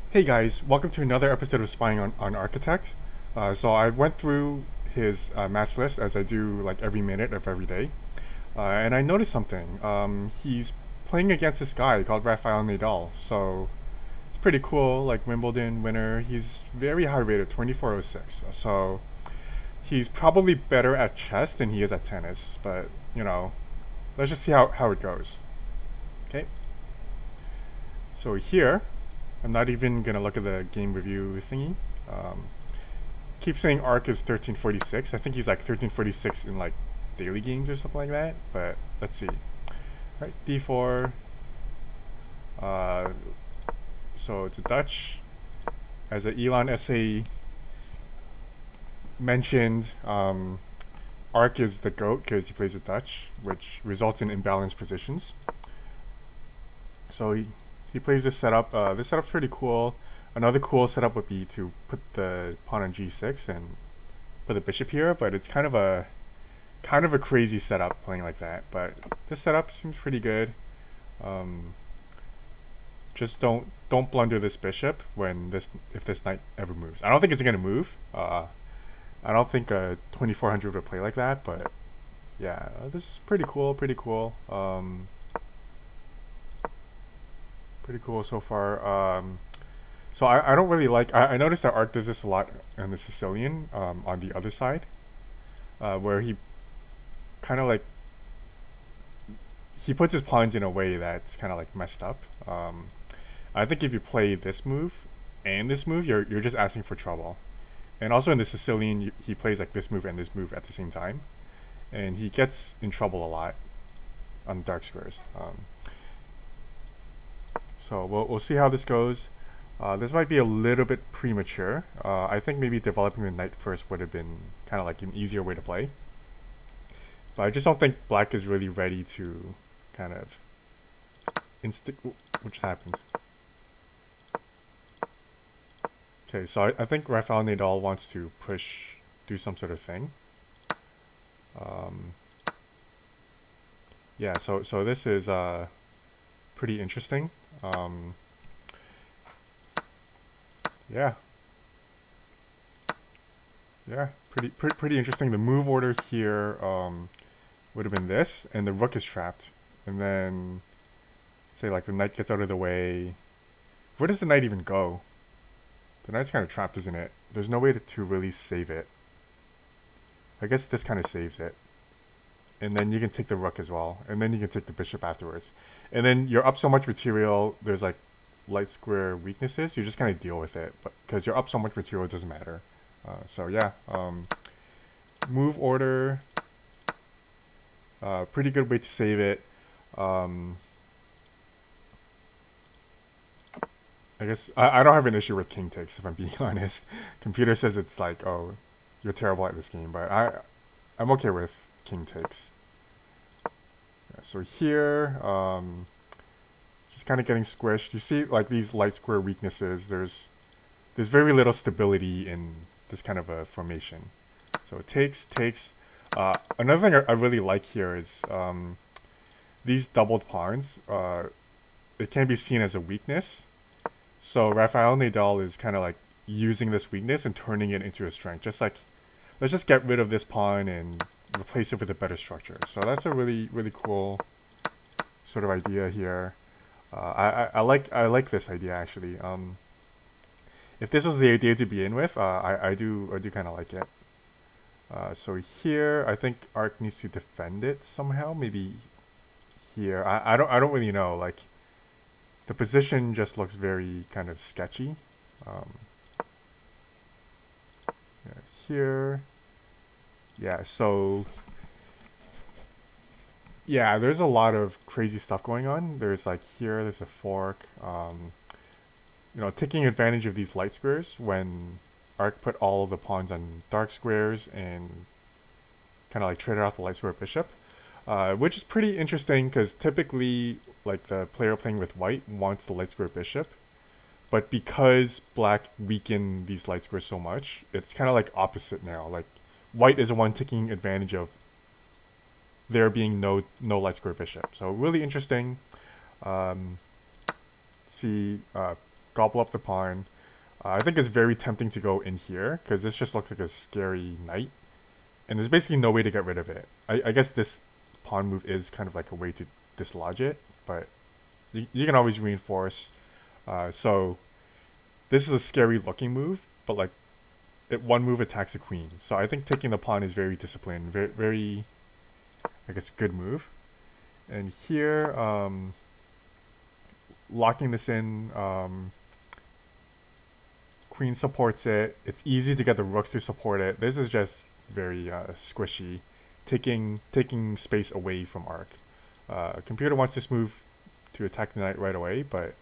Hey guys, welcome to another episode of Spying on Architect. So I went through his match list as I do like every minute of every day, and I noticed something. He's playing against this guy called Rafael Nadal. So it's pretty cool, like Wimbledon winner. He's very high rated, 2406. So he's probably better at chess than he is at tennis, but you know, let's just see how it goes. Okay, so here, I'm not even gonna look at the game review thingy. Um, keep saying arc is 1346. I think he's like 1346 in like daily games or something like that. But let's see. Right, d4. Uh, so it's a Dutch. As a Elon essay mentioned, arc is the goat because he plays a Dutch, which results in imbalanced positions. So he plays this setup. This setup's pretty cool. Another cool setup would be to put the pawn on g6 and put the bishop here, but it's kind of a crazy setup playing like that. But this setup seems pretty good. Um, just don't blunder this bishop when this if this knight ever moves. I don't think it's gonna move. I don't think a 2400 would play like that, but yeah, this is pretty cool. Pretty cool. Pretty cool so far. So I don't really like. I noticed that Art does this a lot in the Sicilian on the other side, where he kind of like he puts his pawns in a way that's kind of like messed up. I think if you play this move and this move, you're just asking for trouble. And also in the Sicilian, he plays like this move and this move at the same time, and he gets in trouble a lot on dark squares. So we'll see how this goes. This might be a little bit premature. I think maybe developing the knight first would have been kind of like an easier way to play. But I just don't think black is really ready to kind of instant. Which happened. Okay, so I think Rafael Nadal wants to do some sort of thing. Um, yeah, so this is pretty interesting. Um, yeah, yeah, pretty interesting. The move order here would have been this, and the rook is trapped, and then say like the knight gets out of the way. Where does the knight even go? The knight's kind of trapped, isn't it? There's no way to really save it. I guess this kind of saves it. And then you can take the rook as well. And then you can take the bishop afterwards. And then you're up so much material, there's like light square weaknesses. You just kind of deal with it. But because you're up so much material, it doesn't matter. So yeah, move order. Pretty good way to save it. Um, I guess I don't have an issue with king takes if I'm being honest. Computer says it's like, oh, you're terrible at this game, but I'm okay with king takes. Yeah, so here, just kind of getting squished. You see, like these light square weaknesses. There's very little stability in this kind of a formation. So it takes. Another thing I really like here is these doubled pawns. It can be seen as a weakness. So Rafael Nadal is kind of like using this weakness and turning it into a strength. Just like, let's just get rid of this pawn and replace it with a better structure. So that's a really cool sort of idea here. I like this idea actually. If this was the idea to begin with, I do kind of like it. So here, I think Arc needs to defend it somehow. Maybe here. I don't really know. Like the position just looks very kind of sketchy. Um, yeah, here. Yeah. So yeah, there's a lot of crazy stuff going on. There's like here. There's a fork. Taking advantage of these light squares when Arc put all of the pawns on dark squares and kind of like traded out the light square bishop, which is pretty interesting because typically like the player playing with white wants the light square bishop, but because black weakened these light squares so much, it's kind of like opposite now. Like white is the one taking advantage of there being no light square bishop. So really interesting. See, gobble up the pawn. I think it's very tempting to go in here because this just looks like a scary knight, and there's basically no way to get rid of it. I guess this pawn move is kind of like a way to dislodge it, but you can always reinforce. So this is a scary looking move, but like it one move attacks the queen. So I think taking the pawn is very disciplined, very I guess good move. And here, locking this in, queen supports it. It's easy to get the rooks to support it. This is just very squishy, taking space away from Arc. Computer wants this move to attack the knight right away, but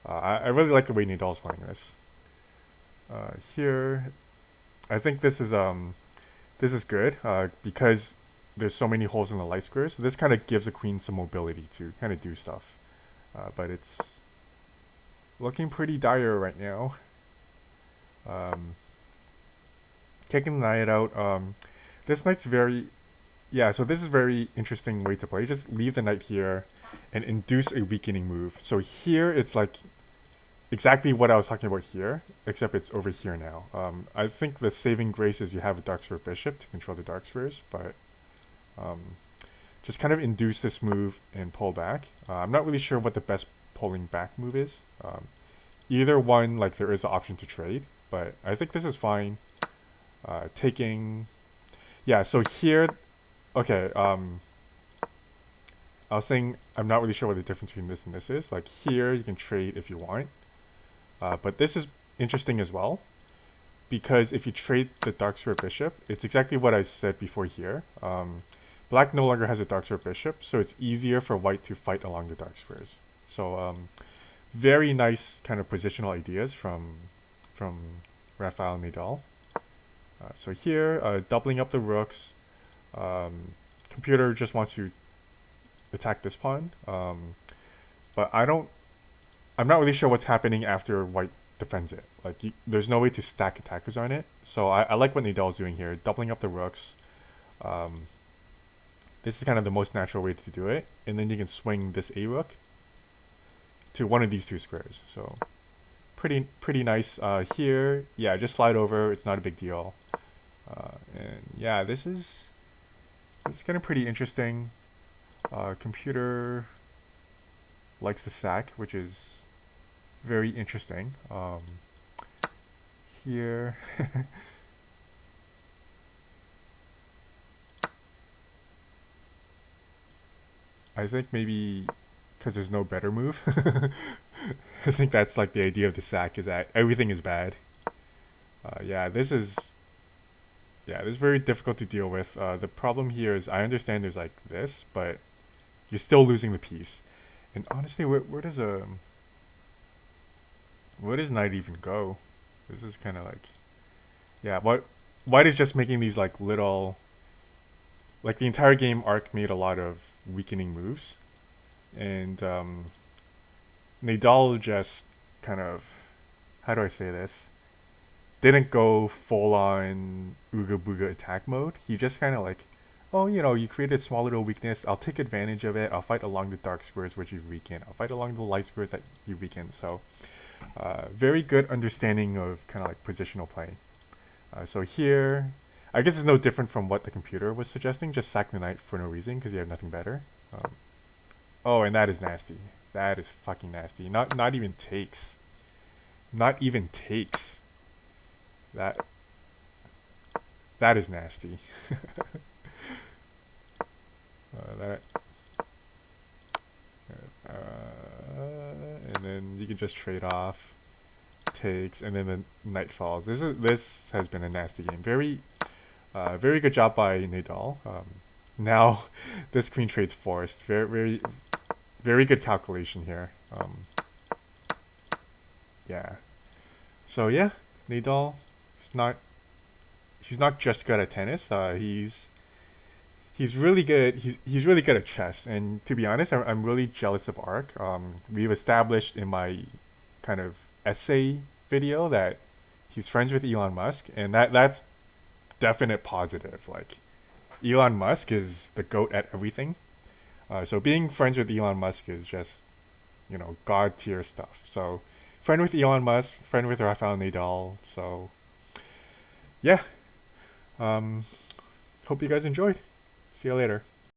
I really like the way Nadal's playing this. Here, I think this is good because there's so many holes in the light squares. So this kind of gives the queen some mobility to kind of do stuff, but it's looking pretty dire right now. Kicking the knight out. This knight's very, yeah. So this is very interesting way to play. Just leave the knight here, and induce a weakening move. So here it's like exactly what I was talking about here, except it's over here now. I think the saving grace is you have a dark square bishop to control the dark squares, but just kind of induce this move and pull back. I'm not really sure what the best pulling back move is. Either one, like there is an option to trade, but I think this is fine. Taking, yeah. So here, okay. I was saying I'm not really sure what the difference between this and this is. Like here, you can trade if you want. But this is interesting as well, because if you trade the dark square bishop, it's exactly what I said before here. Black no longer has a dark square bishop, so it's easier for white to fight along the dark squares. So very nice kind of positional ideas from Rafael Nadal. So here, doubling up the rooks. Computer just wants to attack this pawn, but I'm not really sure what's happening after white defends it. Like, there's no way to stack attackers on it. So I like what Nadal's doing here, doubling up the rooks. This is kind of the most natural way to do it. And then you can swing this A rook to one of these two squares. So pretty nice. Here, yeah, just slide over. It's not a big deal. And yeah, this is kind of pretty interesting. Computer likes the sack, which is very interesting. Here, I think maybe because there's no better move. I think that's like the idea of the sack, is that everything is bad. Yeah, this is very difficult to deal with. The problem here is I understand there's like this, but you're still losing the piece. And honestly, where does knight even go? This is kind of like, yeah. White is just making these like little, like the entire game Arc made a lot of weakening moves, and Nadal just kind of, how do I say this? Didn't go full on Ooga Booga attack mode. He just kind of like, oh, you created a small little weakness. I'll take advantage of it. I'll fight along the dark squares which you've weakened. I'll fight along the light squares that you weakened. So, very good understanding of kind of like positional play. So here, I guess it's no different from what the computer was suggesting. Just sack the knight for no reason because you have nothing better. Oh, and that is nasty. That is fucking nasty. Not even takes. Not even takes. That is nasty. And then you can just trade off, takes, and then the knight falls. This has been a nasty game. Very good job by Nadal. Now this queen trade's forced. Very good calculation here. Yeah. So yeah, Nadal. He's not just good at tennis. He's really good. He's really good at chess. And to be honest, I'm really jealous of Arc. We've established in my kind of essay video that he's friends with Elon Musk, and that's definite positive. Like, Elon Musk is the GOAT at everything. So being friends with Elon Musk is just, god tier stuff. So friend with Elon Musk, friend with Rafael Nadal. So yeah, um, hope you guys enjoyed. See you later.